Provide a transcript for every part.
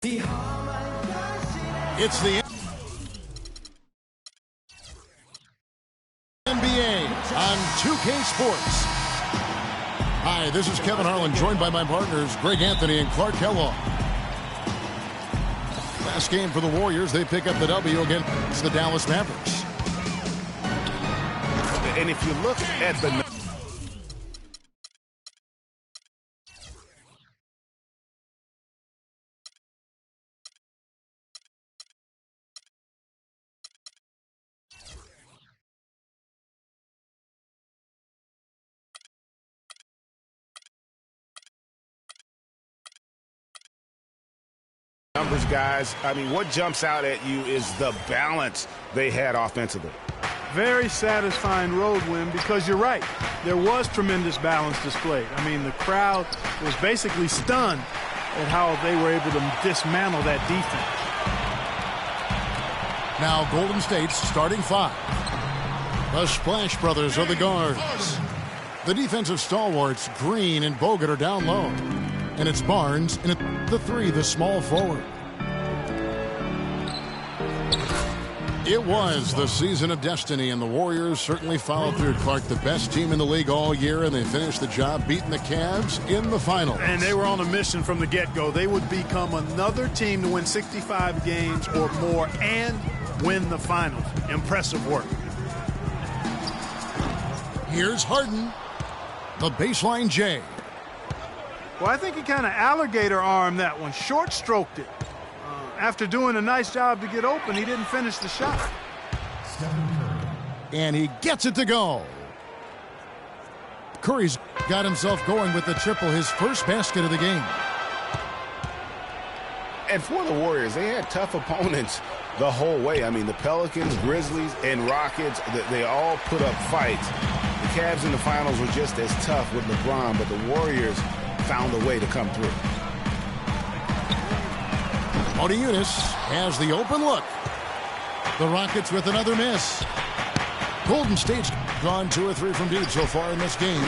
It's the NBA on 2K Sports. Hi, this is Kevin Harlan, joined by my partners Greg Anthony and Clark Kellogg. Last game for the Warriors, they pick up the W against the Dallas Mavericks. And if you look at the numbers, guys, I mean, what jumps out at you is the balance they had offensively. Very satisfying road win because you're right. There was tremendous balance displayed. I mean, the crowd was basically stunned at how they were able to dismantle that defense. Now Golden State's starting five. The Splash Brothers are the guards. The defensive stalwarts, Green and Bogut, are down low. And it's Barnes, and at the three, the small forward. It was the season of destiny, and the Warriors certainly followed through. Clark, the best team in the league all year, and they finished the job beating the Cavs in the finals. And they were on a mission from the get-go. They would become another team to win 65 games or more and win the finals. Impressive work. Here's Harden. The baseline J. Well, I think he kind of alligator armed that one, short-stroked it. After doing a nice job to get open, he didn't finish the shot. And he gets it to go. Curry's got himself going with the triple, his first basket of the game. And for the Warriors, they had tough opponents the whole way. I mean, the Pelicans, Grizzlies, and Rockets, they all put up fights. The Cavs in the finals were just as tough with LeBron, but the Warriors found a way to come through. Eunice has the open look. The Rockets with another miss. Golden State's gone 2 or 3 from deep so far in this game.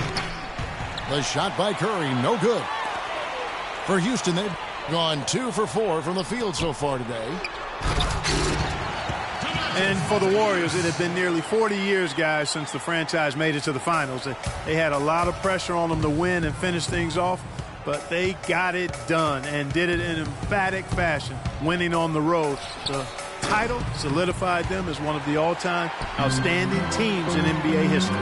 The shot by Curry, no good. For Houston, they've gone 2 for 4 from the field so far today. And for the Warriors, it had been nearly 40 years, guys, since the franchise made it to the finals. They had a lot of pressure on them to win and finish things off, but they got it done and did it in emphatic fashion, winning on the road. The title solidified them as one of the all-time outstanding teams in NBA history.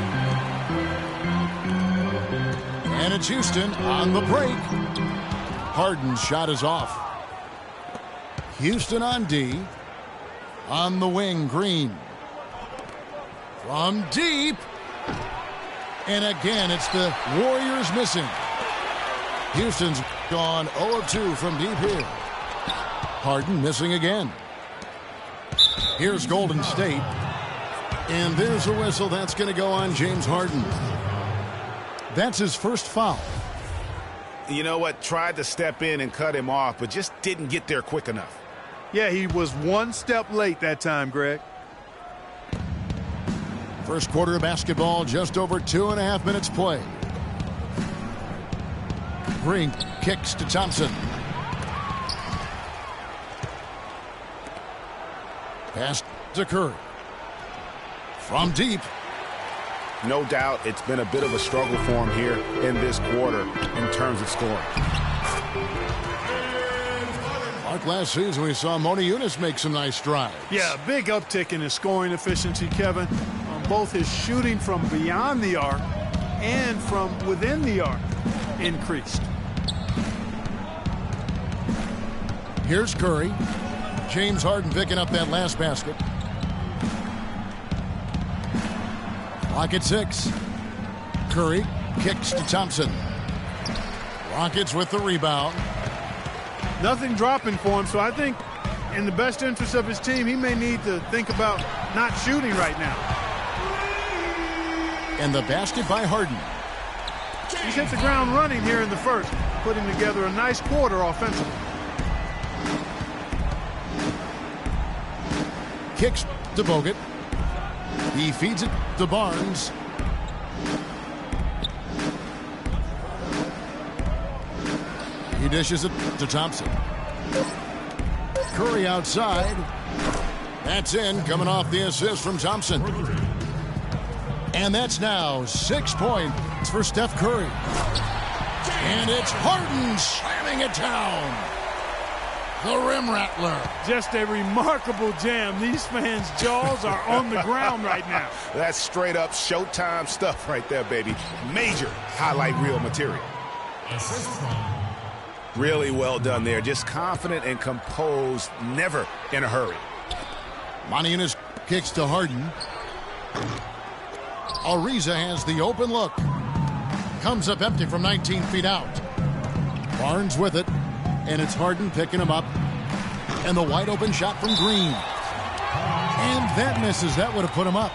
And it's Houston on the break. Harden's shot is off. Houston on D. On the wing, Green. From deep. And again, it's the Warriors missing. Houston's gone 0 of 2 from deep here. Harden missing again. Here's Golden State. And there's a whistle. That's going to go on James Harden. That's his first foul. You know what? Tried to step in and cut him off, but just didn't get there quick enough. Yeah, he was one step late that time, Greg. First quarter of basketball, just over 2.5 minutes play. Green kicks to Thompson. Pass to Curry. From deep. No doubt it's been a bit of a struggle for him here in this quarter in terms of scoring. Like last season, we saw Eunice make some nice strides. Yeah, big uptick in his scoring efficiency, Kevin. Both his shooting from beyond the arc and from within the arc increased. Here's Curry. James Harden picking up that last basket. Clock at 6. Curry kicks to Thompson. Rockets with the rebound. Nothing dropping for him, so I think in the best interest of his team, he may need to think about not shooting right now. And the basket by Harden. He's hit the ground running here in the first, putting together a nice quarter offensively. Kicks to Bogut. He feeds it to Barnes. He dishes it to Thompson. Curry outside. That's in, coming off the assist from Thompson. And that's now 6 points for Steph Curry. And it's Harden slamming it down. The rim rattler. Just a remarkable jam. These fans' jaws are on the ground right now. That's straight up Showtime stuff right there, baby. Major highlight reel material. Really well done there. Just confident and composed, never in a hurry. Montianis kicks to Harden. Ariza has the open look. Comes up empty from 19 feet out. Barnes with it. And it's Harden picking him up. And the wide open shot from Green. And that misses. That would have put him up.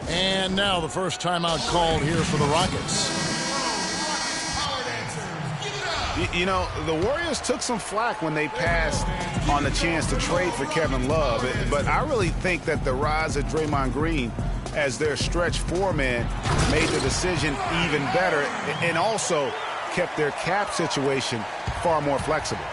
And now the first timeout called here for the Rockets. You know, the Warriors took some flack when they passed on the chance to trade for Kevin Love. But I really think that the rise of Draymond Green as their stretch four-man made the decision even better and also kept their cap situation far more flexible.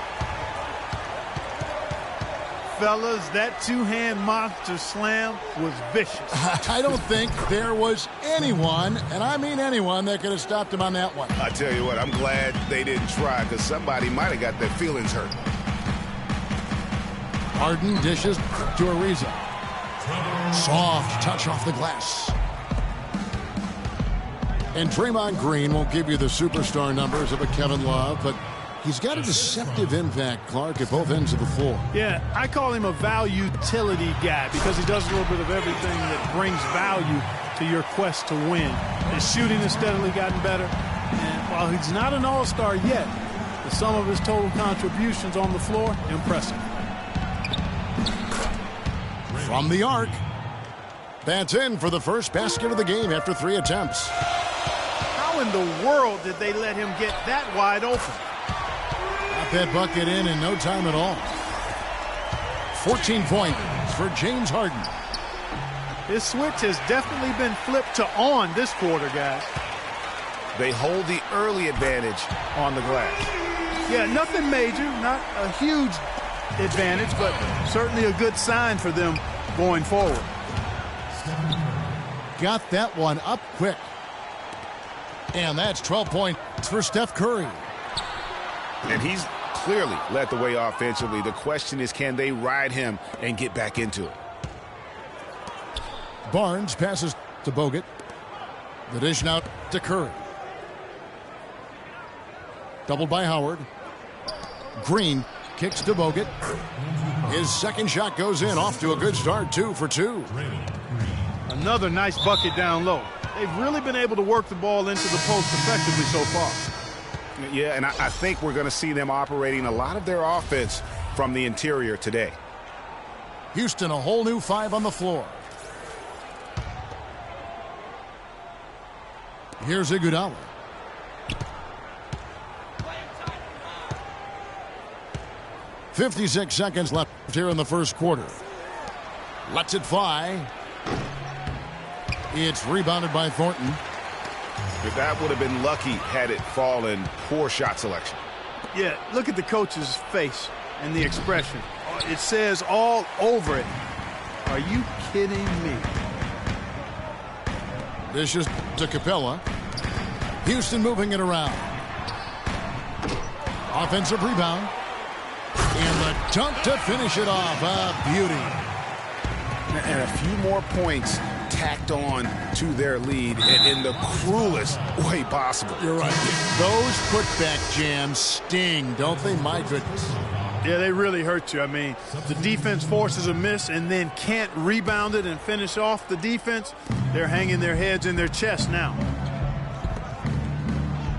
Fellas, that two-hand monster slam was vicious. I don't think there was anyone, and I mean anyone, that could have stopped him on that one. I tell you what, I'm glad they didn't try because somebody might have got their feelings hurt. Harden dishes to Ariza. Soft touch off the glass. And Draymond Green won't give you the superstar numbers of a Kevin Love, but he's got a deceptive impact, Clark, at both ends of the floor. Yeah, I call him a value utility guy because he does a little bit of everything that brings value to your quest to win. His shooting has steadily gotten better. And while he's not an all-star yet, the sum of his total contributions on the floor, impressive. From the arc. That's in for the first basket of the game after 3 attempts. How in the world did they let him get that wide open? Got that bucket in no time at all. 14 points for James Harden. His switch has definitely been flipped to on this quarter, guys. They hold the early advantage on the glass. Yeah, nothing major, not a huge advantage, but certainly a good sign for them going forward. Got that one up quick. And that's 12 points for Steph Curry. And he's clearly led the way offensively. The question is, can they ride him and get back into it? Barnes passes to Bogut. The dish now to Curry. Doubled by Howard. Green kicks to Bogut. His second shot goes in, off to a good start, 2 for 2. Another nice bucket down low. They've really been able to work the ball into the post effectively so far. Yeah, and I think we're going to see them operating a lot of their offense from the interior today. Houston, a whole new 5 on the floor. Here's Iguodala. .56 seconds left here in the first quarter. Lets it fly. It's rebounded by Thornton. But that would have been lucky had it fallen. Poor shot selection. Yeah, look at the coach's face and the expression. It says all over it. Are you kidding me? This is to Capella. Houston moving it around. Offensive rebound. And the dunk to finish it off. A beauty. And a few more points tacked on to their lead in the cruelest way possible. You're right. Those putback jams sting, don't they? My goodness. Yeah, they really hurt you. I mean, the defense forces a miss and then can't rebound it and finish off the defense. They're hanging their heads in their chest now.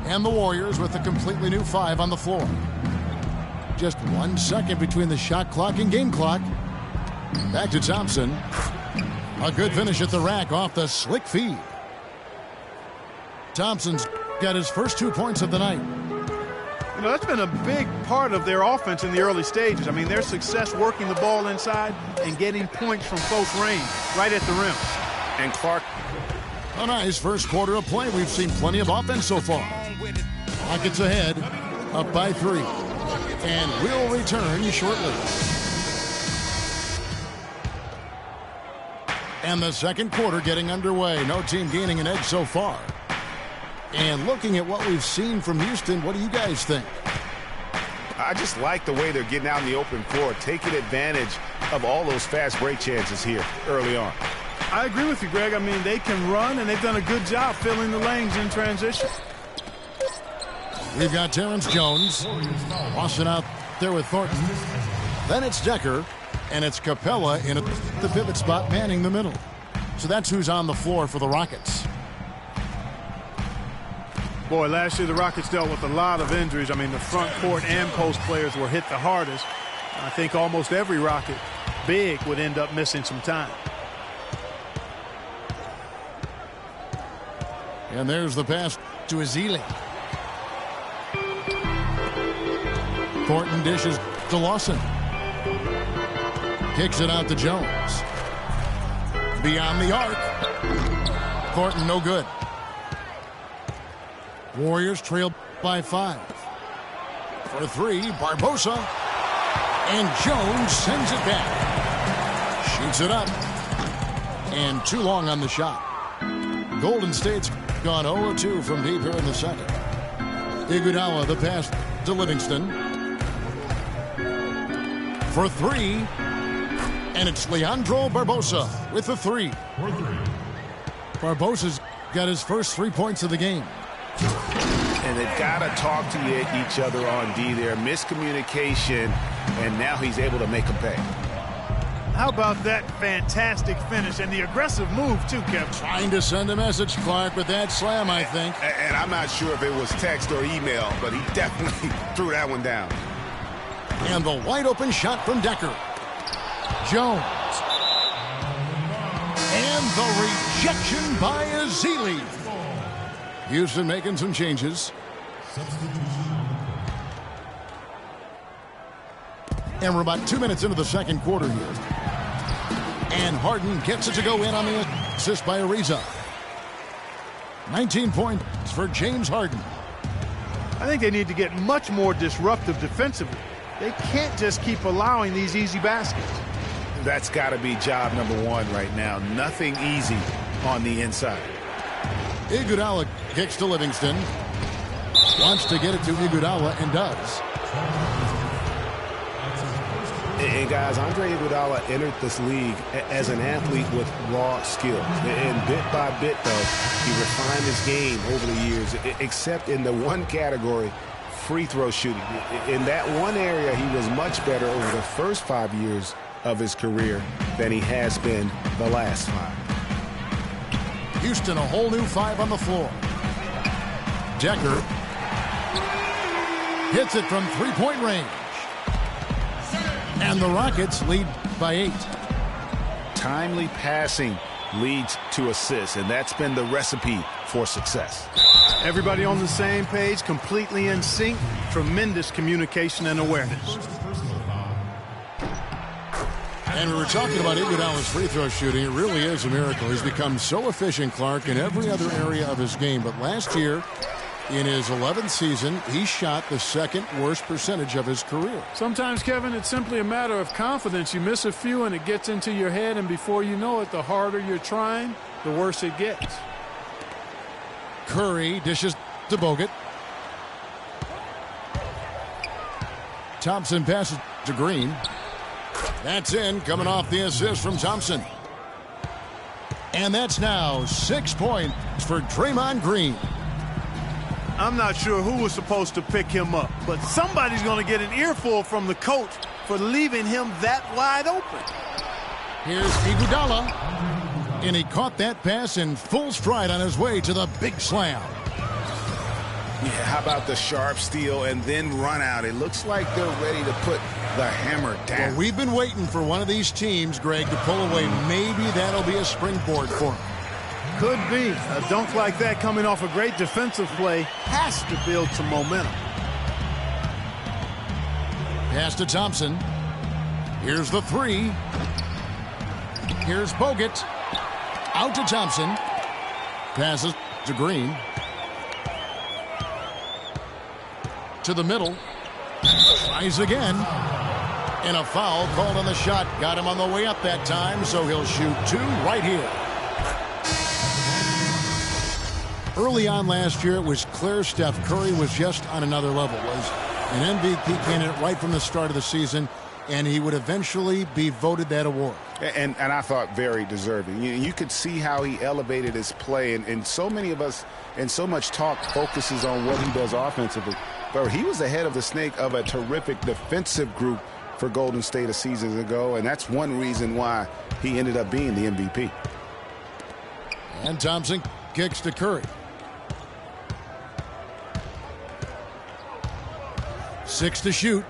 And the Warriors with a completely new 5 on the floor. Just 1 second between the shot clock and game clock. Back to Thompson. A good finish at the rack off the slick feed. Thompson's got his first 2 points of the night. You know, that's been a big part of their offense in the early stages. I mean, their success working the ball inside and getting points from close range right at the rim. And Clark. A nice first quarter of play. We've seen plenty of offense so far. Rockets ahead, up by 3. And we'll return shortly. And the second quarter getting underway. No team gaining an edge so far. And looking at what we've seen from Houston, what do you guys think? I just like the way they're getting out in the open floor, taking advantage of all those fast break chances here early on. I agree with you, Greg. I mean, they can run, and they've done a good job filling the lanes in transition. We've got Terrence Jones. Boston out there with Thornton. Then it's Decker, and it's Capella in the pivot spot manning the middle. So that's who's on the floor for the Rockets. Boy, last year the Rockets dealt with a lot of injuries. I mean, the front court and post players were hit the hardest. I think almost every Rocket big would end up missing some time. And there's the pass to Ezeli. Thornton dishes to Lawson. Kicks it out to Jones. Beyond the arc. Thornton no good. Warriors trail by 5. For 3, Barbosa. And Jones sends it back. Shoots it up. And too long on the shot. Golden State's gone 0-2 from deep here in the second. Iguodala the pass to Livingston. For 3. And it's Leandro Barbosa with the 3. Barbosa's got his first 3 points of the game. And they've got to talk to each other on D there. Miscommunication, and now he's able to make them pay. How about that fantastic finish and the aggressive move, too, Kevin? Trying to send a message, Clark, with that slam, I think. And I'm not sure if it was text or email, but he definitely threw that one down. And the wide-open shot from Decker. Jones. And the rejection by Ezeli. Houston making some changes. And we're about 2 minutes into the second quarter here. And Harden gets it to go in on the assist by Ariza. 19 points for James Harden. I think they need to get much more disruptive defensively. They can't just keep allowing these easy baskets. That's got to be job number 1 right now. Nothing easy on the inside. Iguodala kicks to Livingston. Wants to get it to Iguodala and does. And guys, Andre Iguodala entered this league as an athlete with raw skill. And bit by bit, though, he refined his game over the years, except in the one category, free throw shooting. In that one area, he was much better over the first 5 years of his career than he has been the last 5. Houston, a whole new 5 on the floor. Decker hits it from three-point range. And the Rockets lead by 8. Timely passing leads to assists, and that's been the recipe for success. Everybody on the same page, completely in sync, tremendous communication and awareness. And we were talking about Iguodala's free throw shooting. It really is a miracle. He's become so efficient, Clark, in every other area of his game. But last year, in his 11th season, he shot the second worst percentage of his career. Sometimes, Kevin, it's simply a matter of confidence. You miss a few and it gets into your head, and before you know it, the harder you're trying, the worse it gets. Curry dishes to Bogut. Thompson passes to Green. That's in, coming off the assist from Thompson. And that's now 6 points for Draymond Green. I'm not sure who was supposed to pick him up, but somebody's going to get an earful from the coach for leaving him that wide open. Here's Iguodala. And he caught that pass in full stride on his way to the big slam. Yeah, how about the sharp steal and then run out? It looks like they're ready to put the hammer down. Well, we've been waiting for one of these teams, Greg, to pull away. Maybe that'll be a springboard for him. Could be. A dunk like that coming off a great defensive play has to build some momentum. Pass to Thompson. Here's the 3. Here's Bogut. Out to Thompson. Passes to Green. To the middle. Tries again. And a foul called on the shot. Got him on the way up that time, so he'll shoot 2 right here. Early on last year, it was clear Steph Curry was just on another level. Was an MVP candidate right from the start of the season, and he would eventually be voted that award. And I thought very deserving. You could see how he elevated his play, and so many of us and so much talk focuses on what he does offensively. But he was ahead of the snake of a terrific defensive group for Golden State a season ago, and that's one reason why he ended up being the MVP. And Thompson kicks to Curry. 6 to shoot.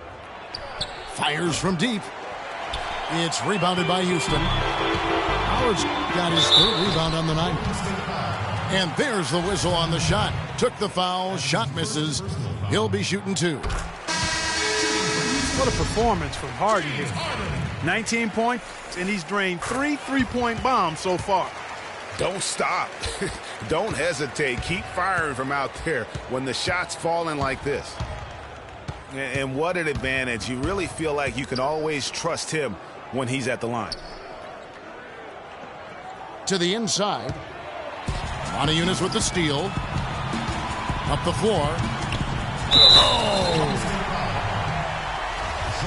Fires from deep. It's rebounded by Houston. Howard's got his 3rd rebound on the night. And there's the whistle on the shot. Took the foul. Shot misses. He'll be shooting 2. What a performance from Harden here. 19 points, and he's drained 3 3-point bombs so far. Don't stop. Don't hesitate. Keep firing from out there when the shot's falling like this. And what an advantage. You really feel like you can always trust him when he's at the line. To the inside. Montezumas with the steal. Up the floor. Oh!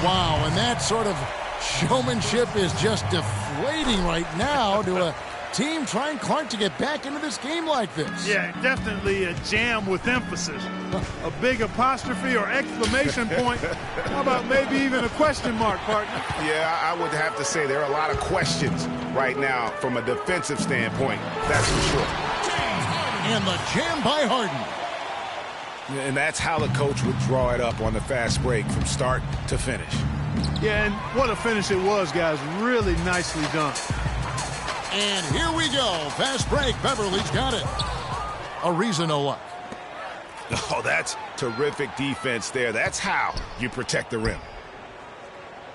Wow, and that sort of showmanship is just deflating right now to a team trying Clark to get back into this game like this. Yeah, definitely a jam with emphasis. A big apostrophe or exclamation point. How about maybe even a question mark, partner? Yeah, I would have to say there are a lot of questions right now from a defensive standpoint. That's for sure. And the jam by Harden. And that's how the coach would draw it up on the fast break from start to finish. Yeah, and what a finish it was, guys. Really nicely done. And here we go. Fast break. Beverly's got it. Ariza no luck. Oh, that's terrific defense there. That's how you protect the rim.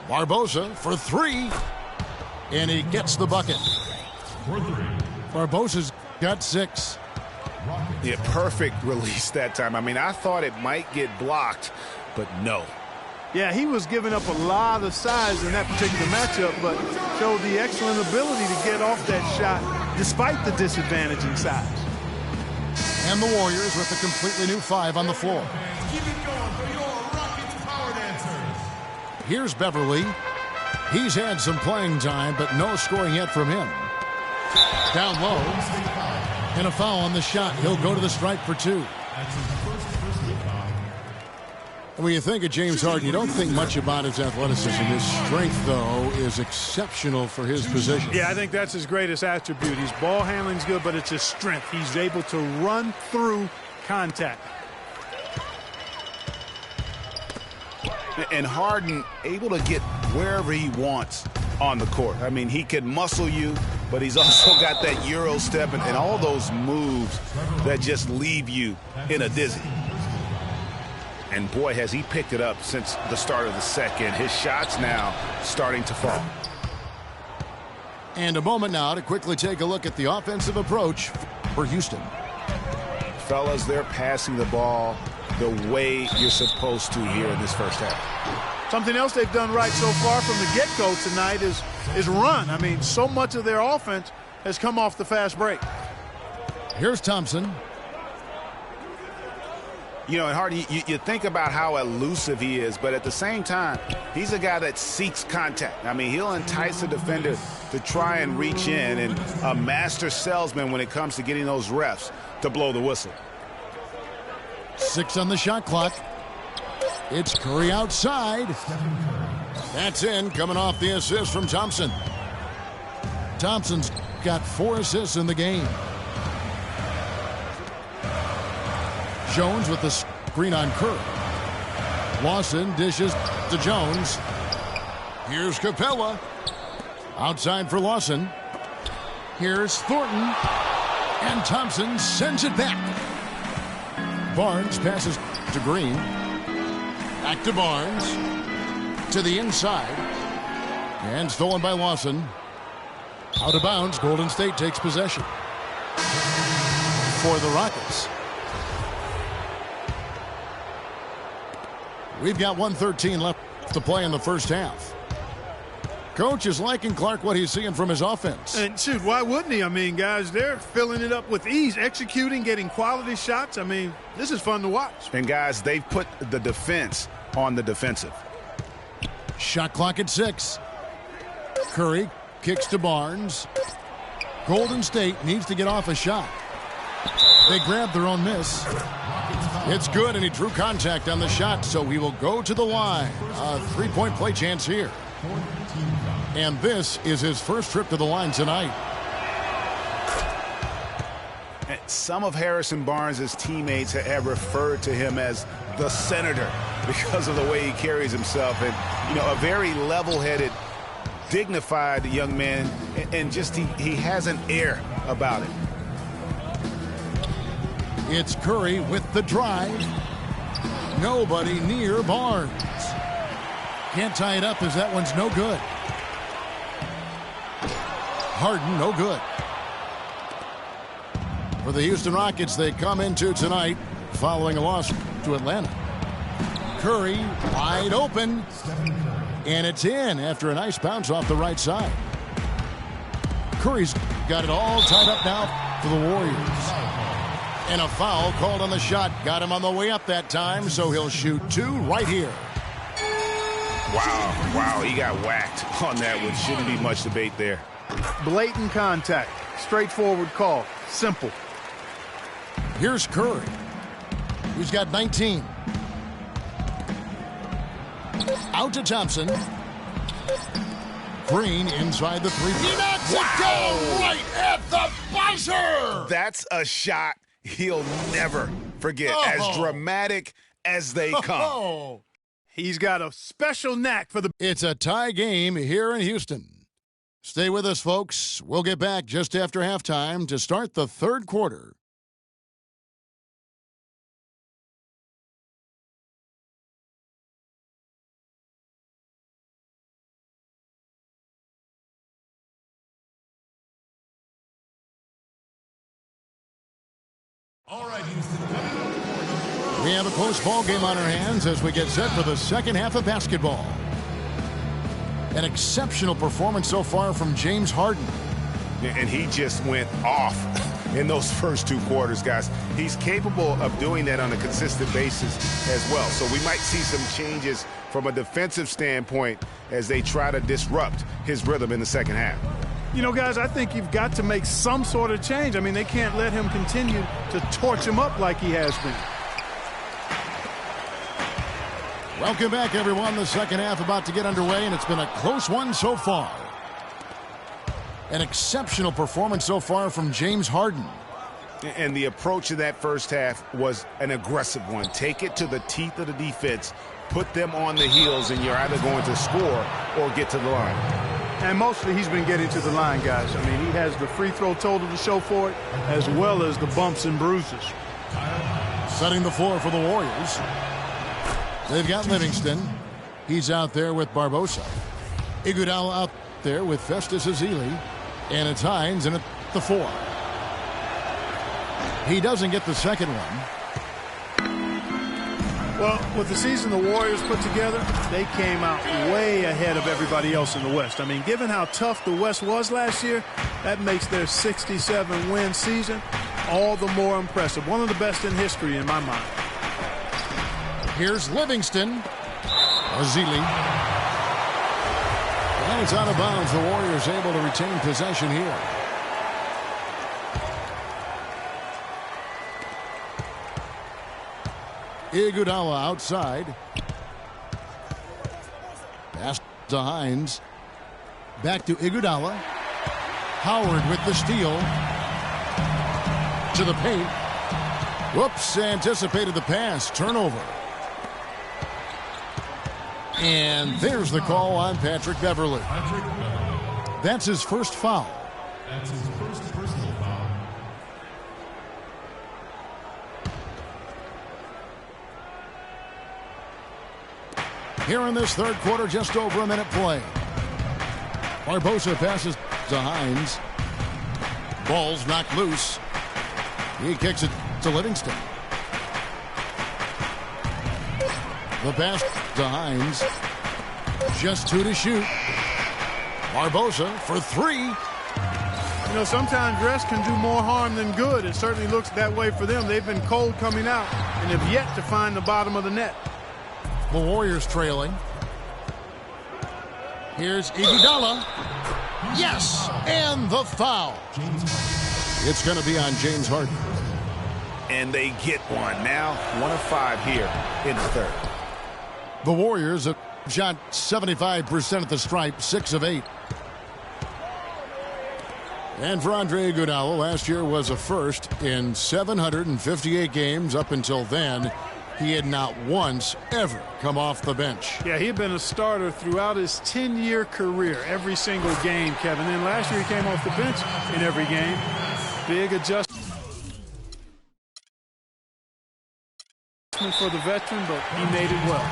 Barbosa for 3. And he gets the bucket. Barbosa's got 6. Yeah, perfect release that time. I mean, I thought it might get blocked, but no. Yeah, he was giving up a lot of size in that particular matchup, but showed the excellent ability to get off that shot despite the disadvantage in size. And the Warriors with a completely new 5 on the floor. Keep it going for your Rockets power dancers. Here's Beverly. He's had some playing time, but no scoring yet from him. Down low. And a foul on the shot. He'll go to the stripe for 2. When you think of James Harden, you don't think much about his athleticism. His strength, though, is exceptional for his position. Yeah, I think that's his greatest attribute. His ball handling's good, but it's his strength. He's able to run through contact. And Harden able to get wherever he wants on the court. I mean, he can muscle you, but he's also got that Euro step and all those moves that just leave you in a dizzy. And boy, has he picked it up since the start of the second. His shots now starting to fall. And a moment now to quickly take a look at the offensive approach for Houston. Fellas, they're passing the ball the way you're supposed to here in this first half. Something else they've done right so far from the get-go tonight is run. I mean, so much of their offense has come off the fast break. Here's Thompson. You know, and Hardy, you think about how elusive he is, but at the same time, he's a guy that seeks contact. I mean, he'll entice a defender to try and reach in, and a master salesman when it comes to getting those refs to blow the whistle. 6 on the shot clock. It's Curry outside. That's in, coming off the assist from Thompson. Thompson's got 4 assists in the game. Jones with the screen on Curry. Lawson dishes to Jones. Here's Capella. Outside for Lawson. Here's Thornton. And Thompson sends it back. Barnes passes to Green. Back to Barnes. To the inside. And stolen by Lawson. Out of bounds. Golden State takes possession. for the Rockets. We've got 1:13 left to play in the first half. Coach is liking Clark what he's seeing from his offense. And shoot, why wouldn't he? I mean, guys, they're filling it up with ease, executing, getting quality shots. I mean, this is fun to watch. And guys, they've put the defense on the defensive. Shot clock at 6. Curry kicks to Barnes. Golden State needs to get off a shot. They grab their own miss. It's good, and he drew contact on the shot, so he will go to the line. A three-point play chance here. And this is his first trip to the line tonight. Some of Harrison Barnes' teammates have referred to him as the senator because of the way he carries himself. And, you know, a very level-headed, dignified young man, and just he has an air about it. It's Curry with the drive. Nobody near Barnes. Can't tie it up as that one's no good. Harden, no good. For the Houston Rockets, they come into tonight following a loss to Atlanta. Curry wide open. And it's in after a nice bounce off the right side. Curry's got it all tied up now for the Warriors. And a foul called on the shot. Got him on the way up that time, so he'll shoot 2 right here. Wow, he got whacked on that one. Shouldn't be much debate there. Blatant contact. Straightforward call. Simple. Here's Curry, who's got 19. Out to Thompson. Green inside the 3. He knocks it down right at the buzzer! That's a shot he'll never forget, as dramatic as they come. He's got a special knack for the... It's a tie game here in Houston. Stay with us, folks. We'll get back just after halftime to start the third quarter. All right, Houston. We have a close ball game on our hands as we get set for the second half of basketball. An exceptional performance so far from James Harden. And he just went off in those first 2 quarters, guys. He's capable of doing that on a consistent basis as well. So we might see some changes from a defensive standpoint as they try to disrupt his rhythm in the second half. You know, guys, I think you've got to make some sort of change. I mean, they can't let him continue to torch him up like he has been. Welcome back, everyone. The second half about to get underway, and it's been a close one so far. An exceptional performance so far from James Harden. And the approach of that first half was an aggressive one. Take it to the teeth of the defense, put them on the heels, and you're either going to score or get to the line. And mostly he's been getting to the line, guys. I mean, he has the free throw total to show for it, as well as the bumps and bruises. Setting the floor for the Warriors. They've got Livingston. He's out there with Barbosa. Iguodala out there with Festus Ezeli. And it's Hines in at the 4. He doesn't get the second one. Well, with the season the Warriors put together, they came out way ahead of everybody else in the West. I mean, given how tough the West was last year, that makes their 67-win season all the more impressive. One of the best in history in my mind. Here's Livingston. Ezeli. And it's out of bounds. The Warriors able to retain possession here. Iguodala outside. Pass to Hines. Back to Iguodala. Howard with the steal. To the paint. Whoops, anticipated the pass. Turnover. And there's the call on Patrick Beverley. That's his first foul. That's his first personal foul. Here in this third quarter, just over a minute play. Barbosa passes to Hines. Ball's knocked loose. He kicks it to Livingston. The pass to Hines. Just 2 to shoot. Barbosa for 3. You know, sometimes rest can do more harm than good. It certainly looks that way for them. They've been cold coming out and have yet to find the bottom of the net. The Warriors trailing. Here's Iguodala. Yes, and the foul. It's going to be on James Harden. And they get one. Now 1 of 5 here in the third. The Warriors have shot 75% at the stripe, 6 of 8. And for Andre Iguodala, last year was a first in 758 games. Up until then, he had not once ever come off the bench. Yeah, he had been a starter throughout his 10-year career, every single game, Kevin. Then last year he came off the bench in every game. Big adjustment for the veteran, but he made it well.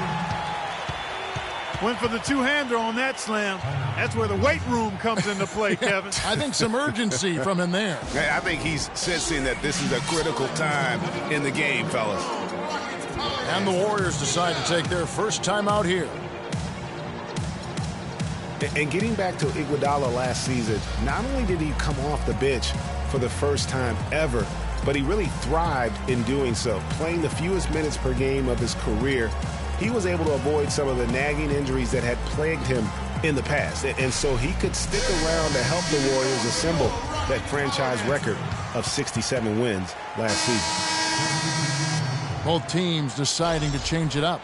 Went for the two-hander on that slam. That's where the weight room comes into play, Kevin. I think some urgency from him there. I think he's sensing that this is a critical time in the game, fellas. And the Warriors decide to take their first time out here. And getting back to Iguodala last season, not only did he come off the bench for the first time ever, but he really thrived in doing so. Playing the fewest minutes per game of his career, he was able to avoid some of the nagging injuries that had plagued him in the past. And so he could stick around to help the Warriors assemble that franchise record of 67 wins last season. Both teams deciding to change it up.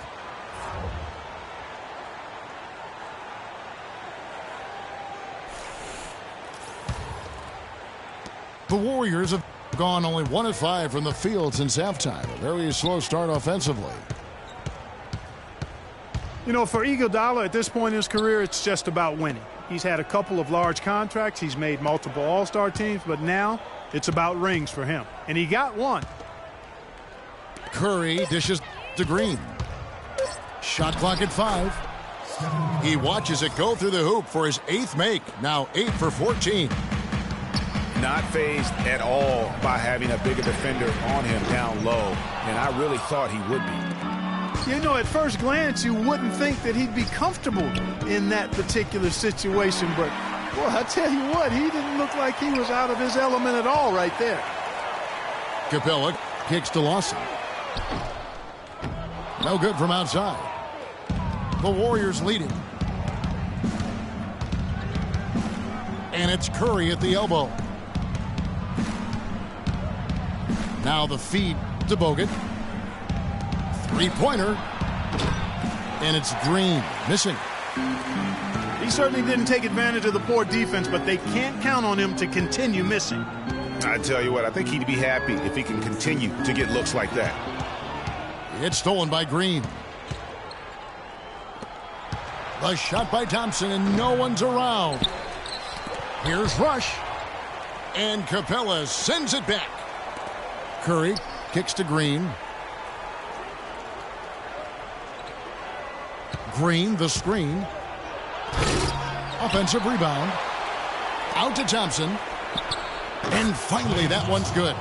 The Warriors have gone only 1 of 5 from the field since halftime. A very slow start offensively. You know, for Iguodala at this point in his career, it's just about winning. He's had a couple of large contracts. He's made multiple All-Star teams, but now it's about rings for him. And he got one. Curry dishes to Green. Shot clock at 5. He watches it go through the hoop for his 8th make. Now 8 for 14. Not fazed at all by having a bigger defender on him down low. And I really thought he would be. You know, at first glance, you wouldn't think that he'd be comfortable in that particular situation. But, well, I tell you what, he didn't look like he was out of his element at all right there. Capella kicks to Lawson. No good from outside. The Warriors leading. And it's Curry at the elbow. Now the feed to Bogut. Three-pointer. And it's Green missing. He certainly didn't take advantage of the poor defense, but they can't count on him to continue missing. I tell you what, I think he'd be happy if he can continue to get looks like that. It's stolen by Green. The shot by Thompson, and no one's around. Here's Rush. And Capella sends it back. Curry kicks to Green. Green, the screen. Offensive rebound. Out to Thompson. And finally, that one's good.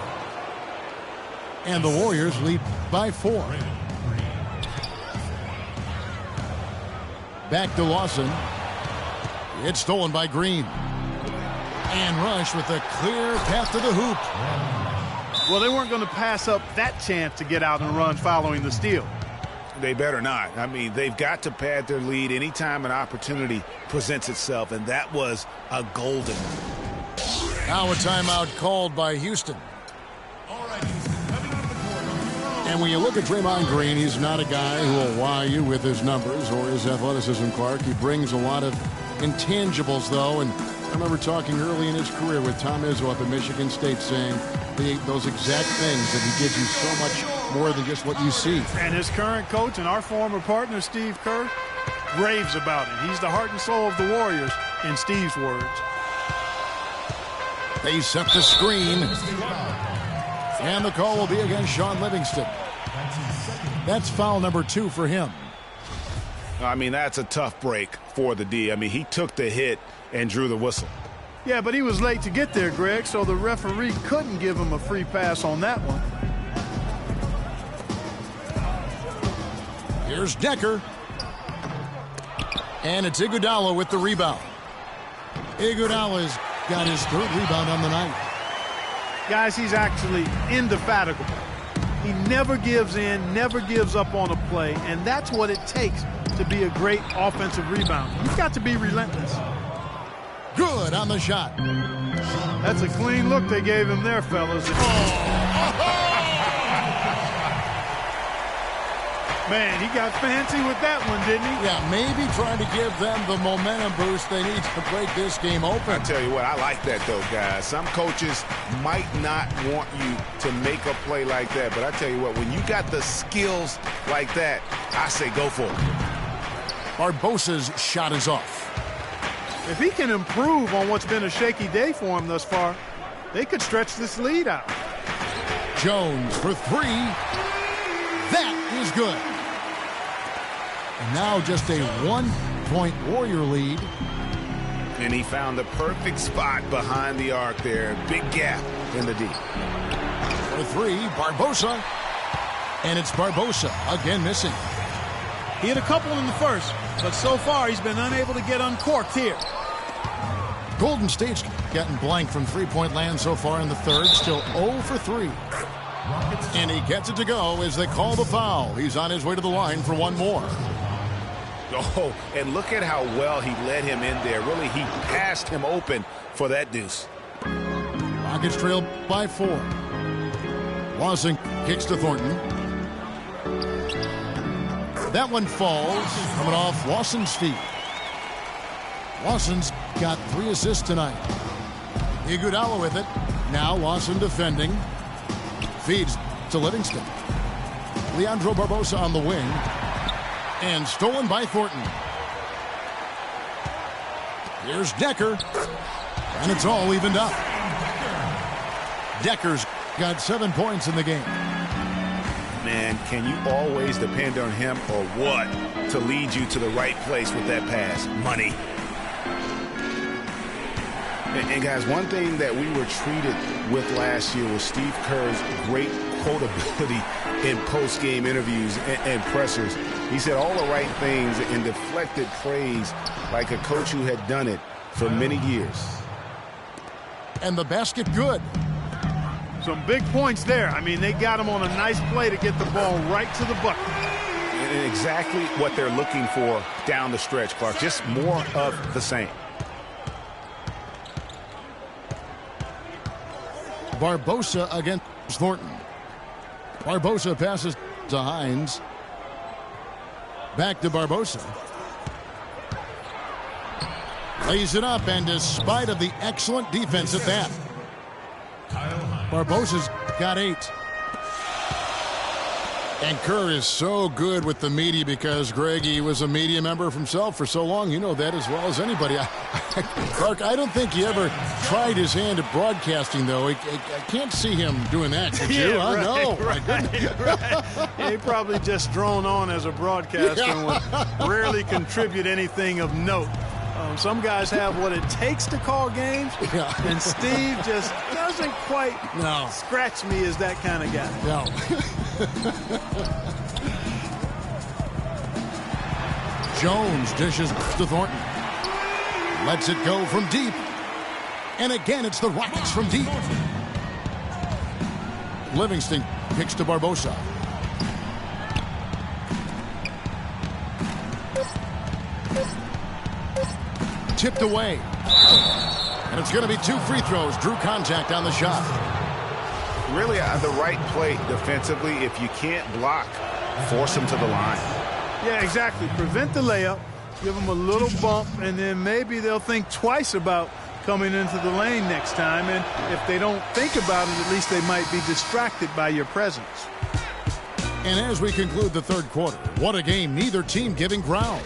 And the Warriors lead by 4. Back to Lawson. It's stolen by Green. And Rush with a clear path to the hoop. Well, they weren't going to pass up that chance to get out and run following the steal. They better not. I mean, they've got to pad their lead anytime an opportunity presents itself, and that was a golden. Now a timeout called by Houston. And when you look at Draymond Green, he's not a guy who will wow you with his numbers or his athleticism, Clark. He brings a lot of intangibles, though, and I remember talking early in his career with Tom Izzo up at Michigan State saying those exact things, that he gives you so much more than just what you see. And his current coach and our former partner, Steve Kerr, raves about him. He's the heart and soul of the Warriors, in Steve's words. They set the screen. And the call will be against Sean Livingston. That's foul number 2 for him. I mean, that's a tough break for the D. I mean, he took the hit and drew the whistle. Yeah, but he was late to get there, Greg, so the referee couldn't give him a free pass on that one. Here's Decker. And it's Iguodala with the rebound. Iguodala's got his third rebound on the night. Guys, he's actually indefatigable. He never gives in, never gives up on a play, and that's what it takes to be a great offensive rebounder. You've got to be relentless. Good on the shot. That's a clean look they gave him there, fellas. Man, he got fancy with that one, didn't he? Yeah, maybe trying to give them the momentum boost they need to break this game open. I tell you what, I like that, though, guys. Some coaches might not want you to make a play like that, but I tell you what, when you got the skills like that, I say go for it. Barbosa's shot is off. If he can improve on what's been a shaky day for him thus far, they could stretch this lead out. Jones for three. That is good. And now just a 1-point Warrior lead. And he found the perfect spot behind the arc there. Big gap in the D. For three, Barbosa. And it's Barbosa again missing. He had a couple in the first, but so far he's been unable to get uncorked here. Golden State's getting blank from three-point land so far in the third. Still 0 for 3. And he gets it to go as they call the foul. He's on his way to the line for one more. Oh, and look at how well he led him in there. Really, he passed him open for that deuce. Rockets trail by 4. Lawson kicks to Thornton. That one falls, coming off Lawson's feet. Lawson's got 3 assists tonight. Iguodala with it. Now Lawson defending. Feeds to Livingston. Leandro Barbosa on the wing. And stolen by Thornton. Here's Decker. And it's all evened up. Decker's got 7 points in the game. Man, can you always depend on him or what to lead you to the right place with that pass? Money. And guys, one thing that we were treated with last year was Steve Kerr's great quotability in post-game interviews and pressers. He said all the right things and deflected praise like a coach who had done it for many years. And the basket good. Some big points there. I mean, they got him on a nice play to get the ball right to the bucket. And exactly what they're looking for down the stretch, Clark. Just more of the same. Barbosa against Thornton. Barbosa passes to Hines. Back to Barbosa. Lays it up, and despite of the excellent defense at that, Barbosa's got 8. And Kerr is so good with the media because, Greg, he was a media member himself for so long. You know that as well as anybody. Clark, I don't think he ever tried his hand at broadcasting, though. I can't see him doing that, could you? Yeah, No. Right. Yeah, he probably just drone on as a broadcaster and would rarely contribute anything of note. Some guys have what it takes to call games, and Steve just doesn't quite scratch me as that kind of guy. No. Jones dishes to Thornton. Lets it go from deep. And again, it's the Rockets from deep. Livingston kicks to Barbosa. Tipped away. And it's going to be 2 free throws. Drew contact on the shot. Really the right play defensively. If you can't block, force him to the line. Yeah, exactly. Prevent the layup, give them a little bump, and then maybe they'll think twice about coming into the lane next time. And if they don't think about it, at least they might be distracted by your presence. And as we conclude the third quarter, what a game. Neither team giving ground.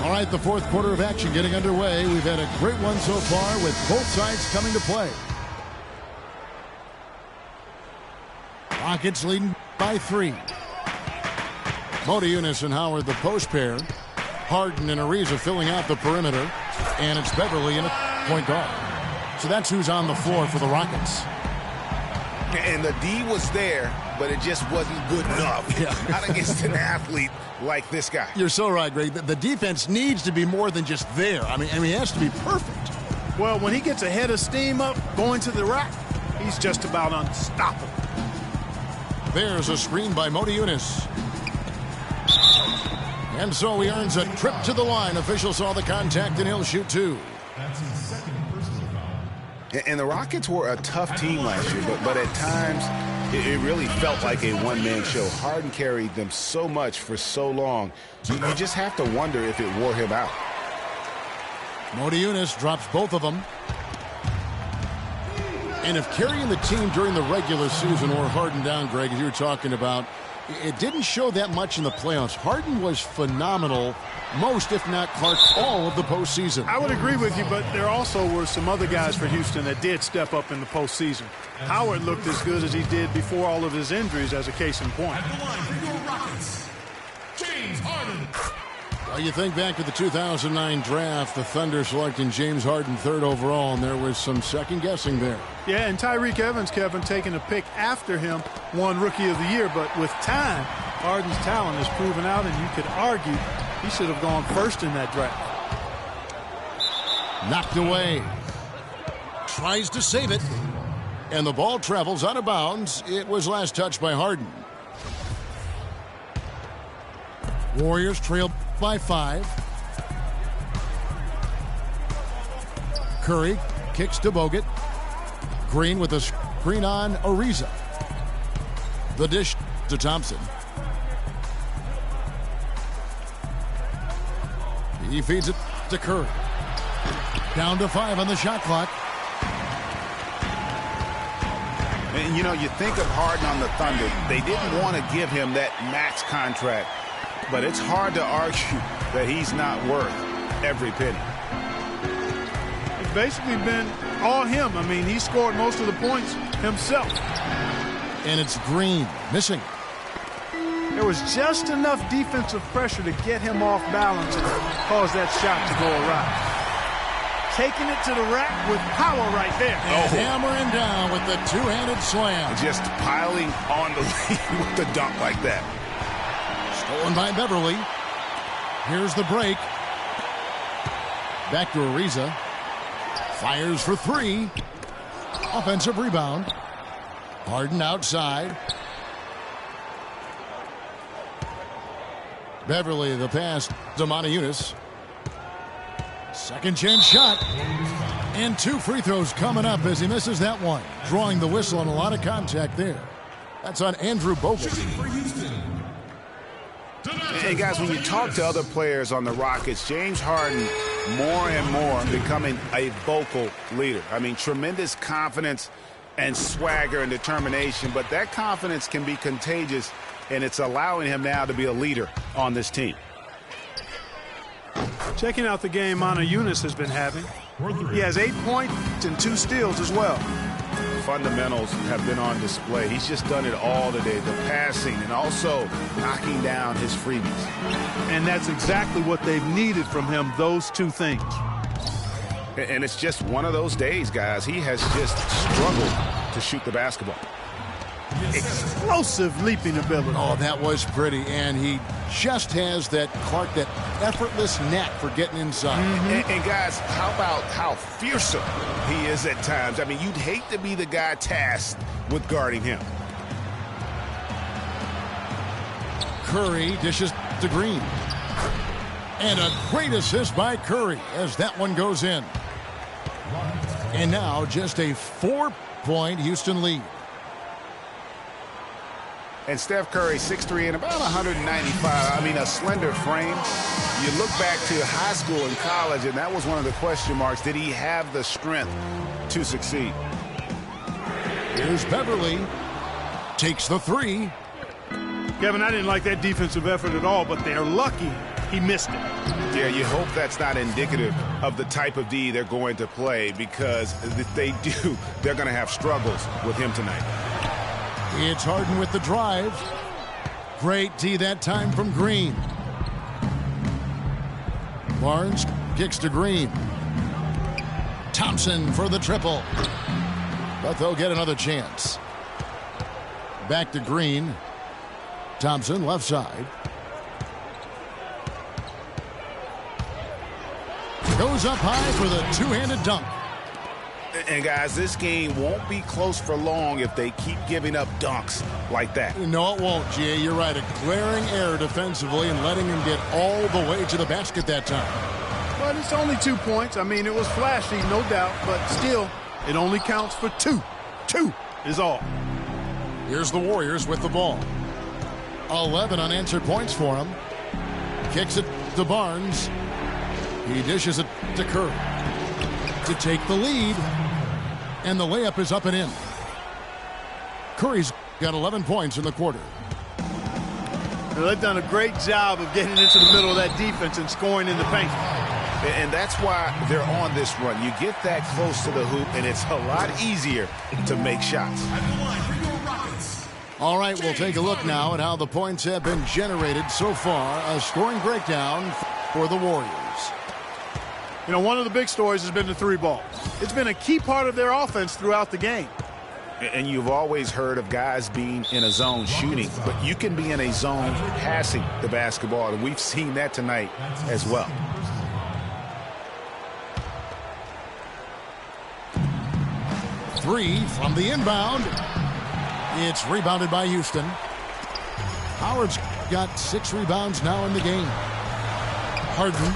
All right, the fourth quarter of action getting underway. We've had a great one so far with both sides coming to play. Rockets leading by 3. Modiunas and Howard, the post pair. Harden and Ariza filling out the perimeter. And it's Beverly in a point guard. So that's who's on the floor for the Rockets. And the D was there, but it just wasn't good enough. Yeah. Not against an athlete like this guy. You're so right, Greg. The defense needs to be more than just there. I mean, he has to be perfect. Well, when he gets a head of steam up going to the rack, he's just about unstoppable. There's a screen by Modiunas. And so he earns a trip to the line. Official saw the contact, and he'll shoot two. That's his second personal foul. And the Rockets were a tough team last year, but at times it really felt like a one-man show. Harden carried them so much for so long. You just have to wonder if it wore him out. Modiunas drops both of them. And if carrying the team during the regular season or Harden down, Greg, as you were talking about, it didn't show that much in the playoffs. Harden was phenomenal most, if not Clark, all of the postseason. I would agree with you, but there also were some other guys for Houston that did step up in the postseason. Howard looked as good as he did before all of his injuries, as a case in point. At the line for your Rockets, James Harden. Well, you think back to the 2009 draft, the Thunder selecting James Harden third overall, and there was some second guessing there. Yeah, and Tyreek Evans, Kevin, taking a pick after him, won Rookie of the Year. But with time, Harden's talent is proven out, and you could argue he should have gone first in that draft. Knocked away. Tries to save it. And the ball travels out of bounds. It was last touched by Harden. Warriors trailed by 5. Curry kicks to Bogut. Green with a screen on Ariza. The dish to Thompson. He feeds it to Curry. Down to 5 on the shot clock. And, you know, you think of Harden on the Thunder. They didn't want to give him that max contract. But it's hard to argue that he's not worth every penny. It's basically been all him. I mean, he scored most of the points himself. And it's Green missing. There was just enough defensive pressure to get him off balance and cause that shot to go awry. Taking it to the rack with power right there. And hammering down with the two-handed slam. Just piling on the lead with the dunk like that. Stolen by Beverly. Here's the break. Back to Ariza. Fires for 3. Offensive rebound. Harden outside. Beverly, the pass to Modiunas. Second chance shot. And 2 free throws coming up as he misses that one. Drawing the whistle and a lot of contact there. That's on Andrew Bogut. And guys, when you talk to other players on the Rockets, James Harden more and more becoming a vocal leader. I mean, tremendous confidence and swagger and determination, but that confidence can be contagious, and it's allowing him now to be a leader on this team. Checking out the game Modiunas has been having. He has 8 points and 2 steals as well. Fundamentals have been on display. He's just done it all today, the passing and also knocking down his freebies. And that's exactly what they've needed from him, those 2 things. And it's just one of those days, guys. He has just struggled to shoot the basketball. Explosive leaping ability. Oh, that was pretty. And he just has that, Clark, that effortless knack for getting inside. And guys, how about how fearsome he is at times? I mean, you'd hate to be the guy tasked with guarding him. Curry dishes to Green. And a great assist by Curry as that one goes in. And now just a 4-point Houston lead. And Steph Curry, 6'3" and about 195. I mean, a slender frame. You look back to high school and college, and that was one of the question marks. Did he have the strength to succeed? Here's Beverly. Takes the 3. Kevin, I didn't like that defensive effort at all, but they're lucky he missed it. Yeah, you hope that's not indicative of the type of D they're going to play, because if they do, they're going to have struggles with him tonight. It's Harden with the drive. Great D that time from Green. Barnes kicks to Green. Thompson for the triple. But they'll get another chance. Back to Green. Thompson left side. Goes up high for the two-handed dunk. And guys, this game won't be close for long if they keep giving up dunks like that. No, it won't, G.A. You're right. A glaring error defensively and letting him get all the way to the basket that time. But it's only 2 points. I mean, it was flashy, no doubt, but still, it only counts for 2. 2 is all. Here's the Warriors with the ball. 11 unanswered points for him. Kicks it to Barnes. He dishes it to Curry to take the lead. And the layup is up and in. Curry's got 11 points in the quarter. Well, they've done a great job of getting into the middle of that defense and scoring in the paint. And that's why they're on this run. You get that close to the hoop, and it's a lot easier to make shots. All right, we'll take a look now at how the points have been generated so far. A scoring breakdown for the Warriors. You know, one of the big stories has been the three ball. It's been a key part of their offense throughout the game. And you've always heard of guys being in a zone shooting, but you can be in a zone passing the basketball, and we've seen that tonight as well. Three from the inbound. It's rebounded by Houston. Howard's got 6 rebounds now in the game. Harden.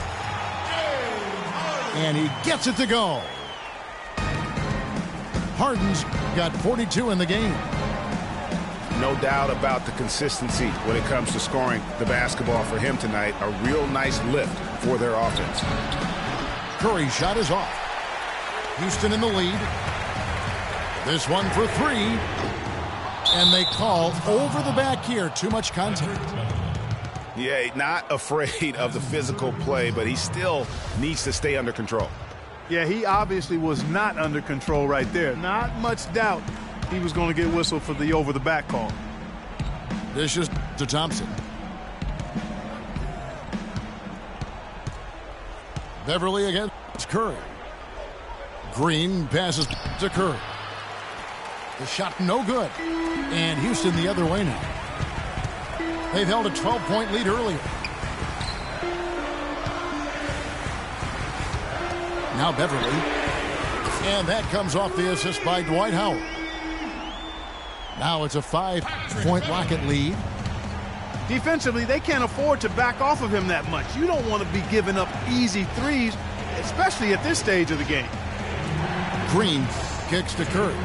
And he gets it to go. Harden's got 42 in the game. No doubt about the consistency when it comes to scoring the basketball for him tonight. A real nice lift for their offense. Curry's shot is off. Houston in the lead. This one for 3. And they call over the back here. Too much contact. Yeah, not afraid of the physical play, but he still needs to stay under control. Yeah, he obviously was not under control right there. Not much doubt he was going to get whistled for the over-the-back call. Dishes to Thompson. Beverly against Curry. Green passes to Curry. The shot no good. And Houston the other way now. They've held a 12-point lead earlier. Now Beverly. And that comes off the assist by Dwight Howard. Now it's a 5-point Rocket lead. Defensively, they can't afford to back off of him that much. You don't want to be giving up easy threes, especially at this stage of the game. Green kicks to Curry.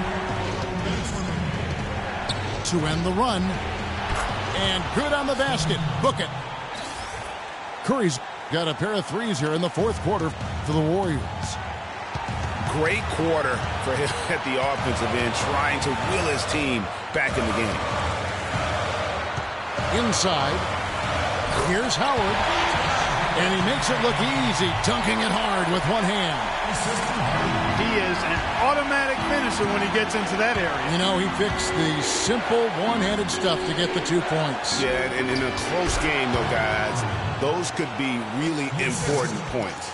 To end the run. And good on the basket. Book it. Curry's got a pair of threes here in the fourth quarter for the Warriors. Great quarter for him at the offensive end, trying to will his team back in the game. Inside. Here's Howard. And he makes it look easy, dunking it hard with one hand. He is an automatic finisher when he gets into that area. You know, he picks the simple one-handed stuff to get the 2 points. Yeah, and in a close game, though, guys, those could be really important points.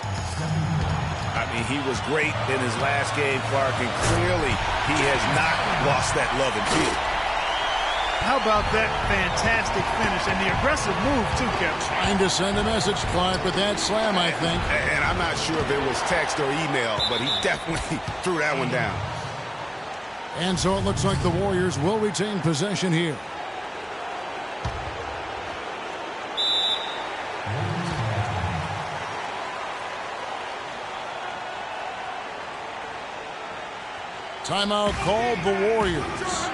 I mean, he was great in his last game, Clark, and clearly he has not lost that love and feel. How about that fantastic finish and the aggressive move, too, Kevin? Trying to send a message, Clark, with that slam, I think. And I'm not sure if it was text or email, but he definitely threw that one down. And so it looks like the Warriors will retain possession here. Timeout called the Warriors.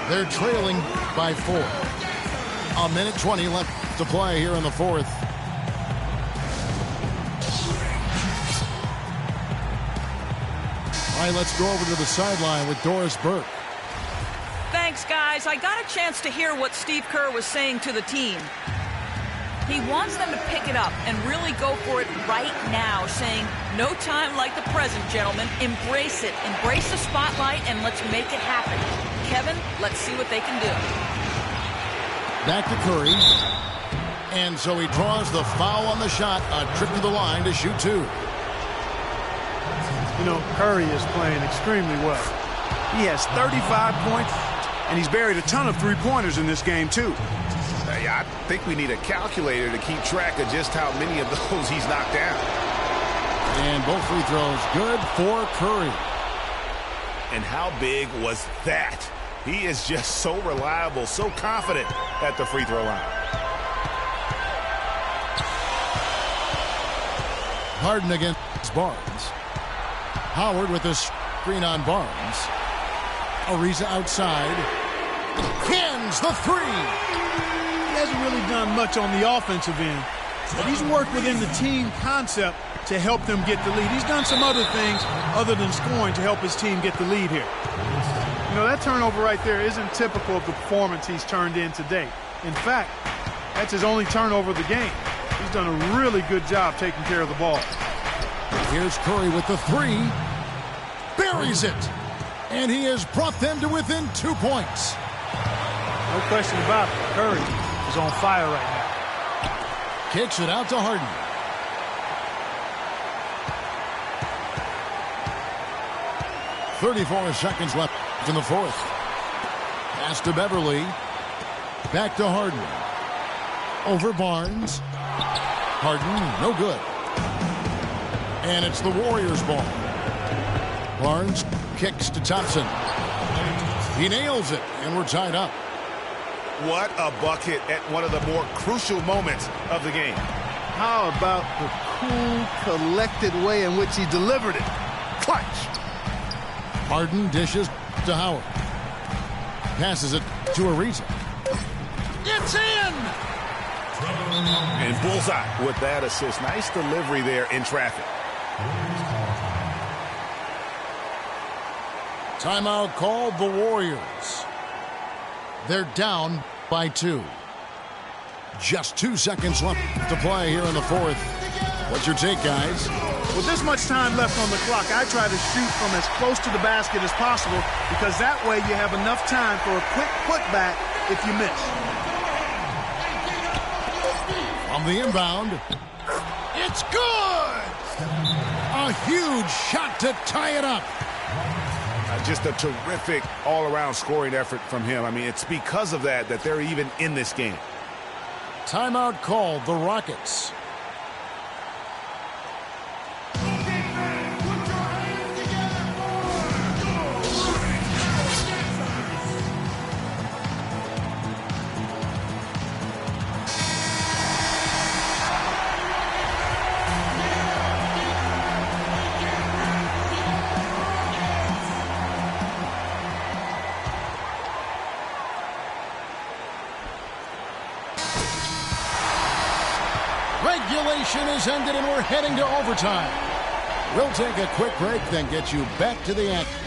They're trailing by 4. 1:20 left to play here in the fourth. All right, let's go over to the sideline with Doris Burke. Thanks, guys. I got a chance to hear what Steve Kerr was saying to the team. He wants them to pick it up and really go for it right now, saying, no time like the present, gentlemen. Embrace it. Embrace the spotlight, and let's make it happen. Kevin, let's see what they can do. Back to Curry. And so he draws the foul on the shot. A trip to the line to shoot two. You know, Curry is playing extremely well. He has 35 points, and he's buried a ton of three-pointers in this game, too. I think we need a calculator to keep track of just how many of those he's knocked down. And both free throws good for Curry. And how big was that? He is just so reliable, so confident at the free throw line. Harden against Barnes. Howard with a screen on Barnes. Ariza outside. Cans the three. He hasn't really done much on the offensive end, but he's worked within the team concept to help them get the lead. He's done some other things other than scoring to help his team get the lead here. You know, that turnover right there isn't typical of the performance he's turned in today. In fact, that's his only turnover of the game. He's done a really good job taking care of the ball. Here's Curry with the three. Buries it. And he has brought them to within 2 points. No question about it. Curry is on fire right now. Kicks it out to Harden. "34 seconds left in the fourth. Pass to Beverly. Back to Harden. Over Barnes. Harden, no good. And it's the Warriors' ball. Barnes kicks to Thompson. He nails it, and we're tied up. What a bucket at one of the more crucial moments of the game. How about the cool, collected way in which he delivered it? Clutch. Harden dishes to Howard. Passes it to Ariza. It's in! And bullseye with that assist. Nice delivery there in traffic. Timeout called the Warriors. They're down by 2. Just 2 seconds left to play here in the fourth. What's your take, guys? With this much time left on the clock, I try to shoot from as close to the basket as possible because that way you have enough time for a quick putback if you miss. From the inbound, it's good! A huge shot to tie it up. Just a terrific all-around scoring effort from him. I mean, it's because of that they're even in this game. Timeout called the Rockets. Regulation is ended and we're heading to overtime. We'll take a quick break, then get you back to the action.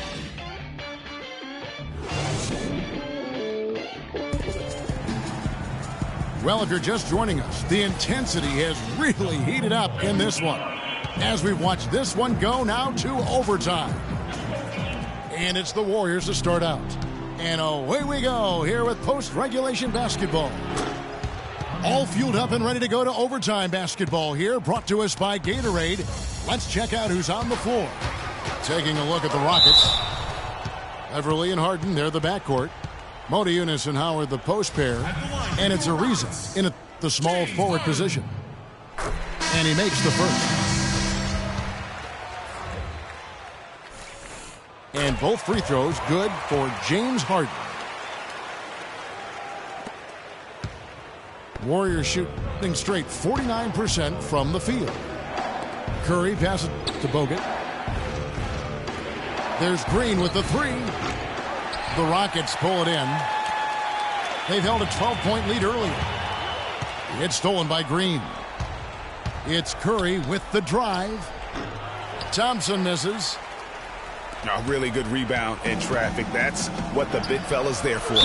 Well, if you're just joining us, the intensity has really heated up in this one. As we watch this one go now to overtime. And it's the Warriors to start out. And away we go here with post-regulation basketball. All fueled up and ready to go to overtime basketball here, brought to us by Gatorade. Let's check out who's on the floor. Taking a look at the Rockets. Beverly and Harden, they're the backcourt. Modiunas and Howard, the post pair. And it's Ariza in the small forward position. And he makes the first. And both free throws good for James Harden. Warriors shooting straight 49% from the field. Curry passes to Bogut. There's Green with the three. The Rockets pull it in. They've held a 12-point lead earlier. It's stolen by Green. It's Curry with the drive. Thompson misses. A really good rebound in traffic. That's what the big fella's there for.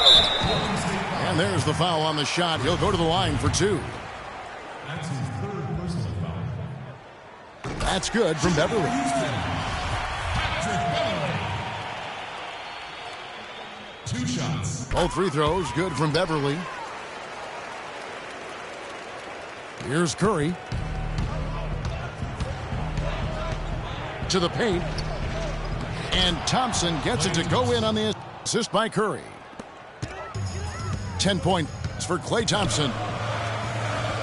And there's the foul on the shot. He'll go to the line for 2. That's his third personal foul. That's good from Beverly. Two shots. Both free throws good from Beverly. Here's Curry. To the paint. And Thompson gets it to go in on the assist by Curry. 10 points for Klay Thompson.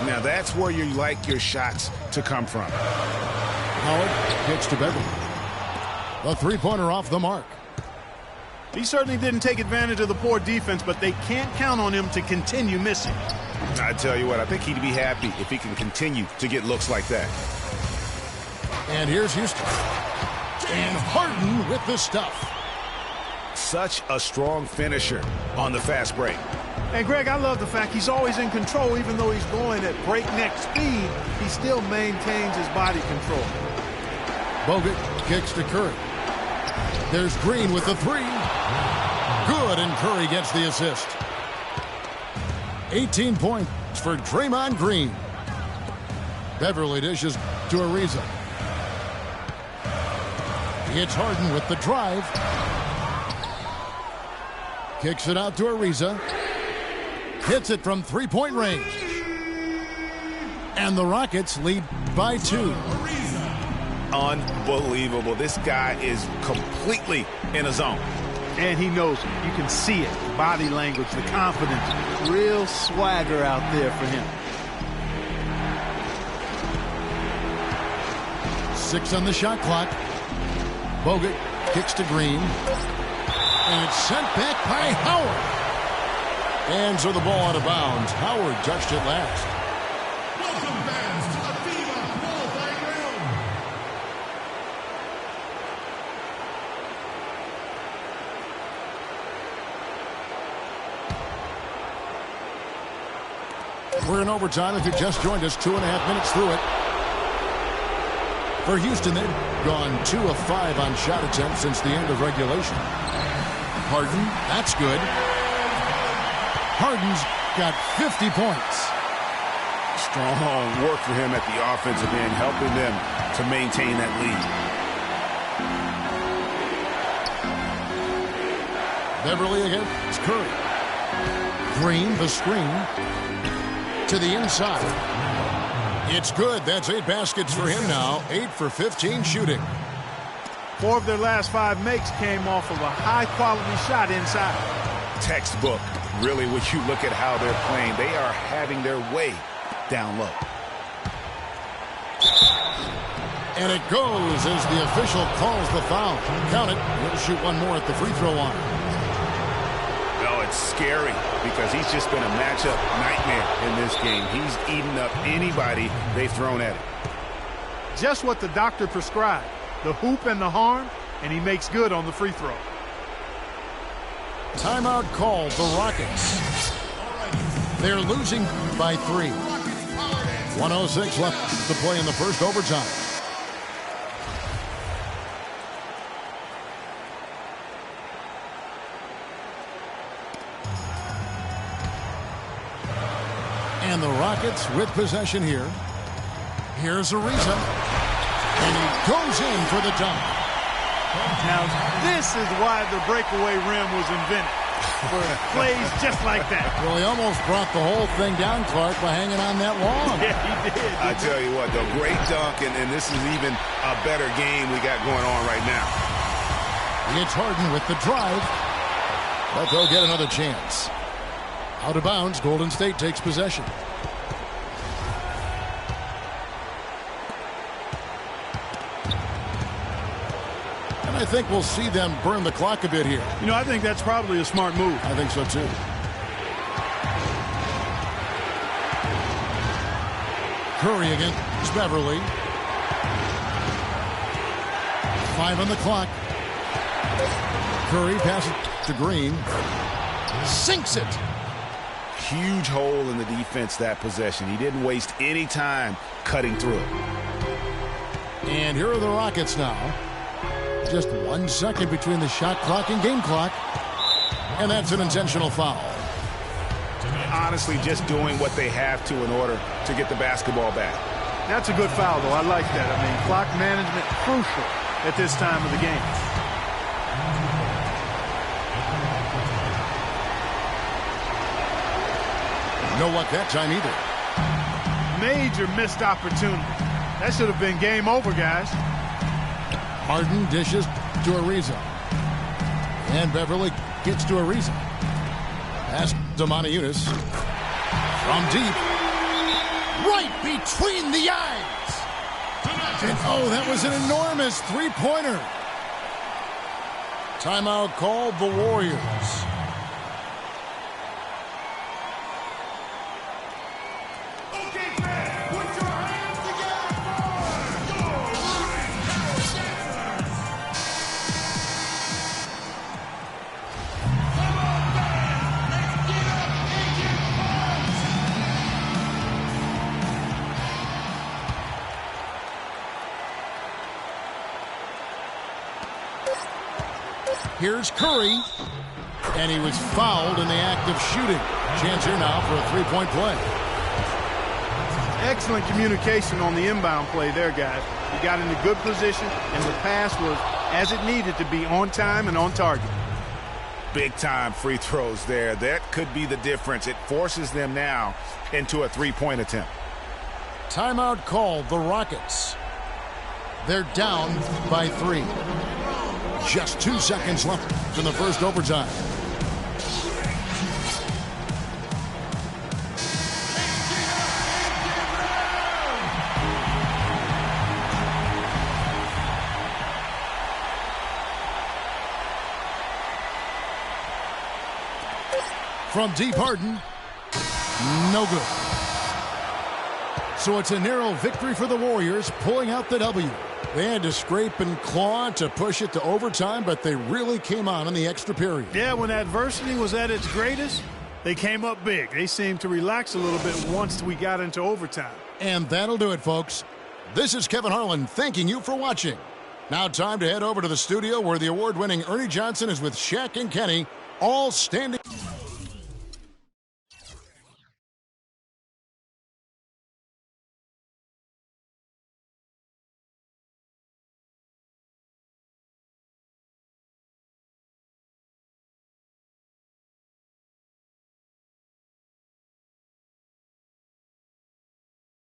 Now that's where you like your shots to come from. Howard kicks to Beverly. The three-pointer off the mark. He certainly didn't take advantage of the poor defense, but they can't count on him to continue missing. I tell you what, I think he'd be happy if he can continue to get looks like that. And here's Houston. And Harden with the stuff. Such a strong finisher on the fast break. And Greg, I love the fact he's always in control. Even though he's going at breakneck speed, he still maintains his body control. Bogut kicks to Curry. There's Green with the three. Good, and Curry gets the assist. 18 points for Draymond Green. Beverly dishes to Ariza. It's Harden with the drive. Kicks it out to Ariza. Hits it from three-point range. And the Rockets lead by 2. Unbelievable. This guy is completely in a zone. And he knows it. You can see it. The body language, the confidence. Real swagger out there for him. 6 on the shot clock. Bogut kicks to Green. And it's sent back by Howard. And so the ball out of bounds. Howard touched it last. Welcome fans to the FIBA qualifying round. We're in overtime. If you just joined us, 2.5 minutes through it. For Houston, they've gone 2 of 5 on shot attempts since the end of regulation. Harden, that's good. Harden's got 50 points. Strong work for him at the offensive end, helping them to maintain that lead. Beverly against Curry. Green, the screen. To the inside. It's good. That's 8 baskets for him now. 8 for 15 shooting. 4 of their last 5 makes came off of a high-quality shot inside. Textbook. Really, when you look at how they're playing, they are having their way down low. And it goes as the official calls the foul. Count it. He'll shoot one more at the free throw line. No, it's scary because he's just been a matchup nightmare in this game. He's eaten up anybody they've thrown at him. Just what the doctor prescribed. The hoop and the harm, and he makes good on the free throw. Timeout called the Rockets. They're losing by 3. 1:06 left to play in the first overtime. And the Rockets with possession here. Here's Ariza. And he goes in for the dunk. Now, this is why the breakaway rim was invented. For plays just like that. Well, he almost brought the whole thing down, Clark, by hanging on that long. Yeah, he did. I tell you what, the great dunk, and this is even a better game we got going on right now. It's Harden with the drive. But they'll get another chance. Out of bounds, Golden State takes possession. And I think we'll see them burn the clock a bit here. You know, I think that's probably a smart move. I think so, too. Curry against Beverly. 5 on the clock. Curry passes to Green. Sinks it. Huge hole in the defense that possession. He didn't waste any time cutting through it. And here are the Rockets now. Just 1 second between the shot clock and game clock. And that's an intentional foul. Honestly, just doing what they have to in order to get the basketball back. That's a good foul, though. I like that. I mean, clock management crucial at this time of the game. No luck that time either. major missed opportunity. That should have been game over, guys. Harden dishes to Ariza. And Beverly gets to Ariza. Pass to Moniunas. From deep. Right between the eyes. And oh, that was an enormous three-pointer. Timeout called the Warriors. Here's Curry, and he was fouled in the act of shooting. Chance here now for a three-point play. Excellent communication on the inbound play there, guys. He got into good position, and the pass was as it needed to be, on time and on target. Big-time free throws there. That could be the difference. It forces them now into a three-point attempt. Timeout called the Rockets. They're down by 3. Just 2 seconds left in the first overtime. From deep, Harden. No good. So it's a narrow victory for the Warriors, pulling out the W. They had to scrape and claw to push it to overtime, but they really came on in the extra period. Yeah, when adversity was at its greatest, they came up big. They seemed to relax a little bit once we got into overtime. And that'll do it, folks. This is Kevin Harlan thanking you for watching. Now time to head over to the studio where the award-winning Ernie Johnson is with Shaq and Kenny, all standing.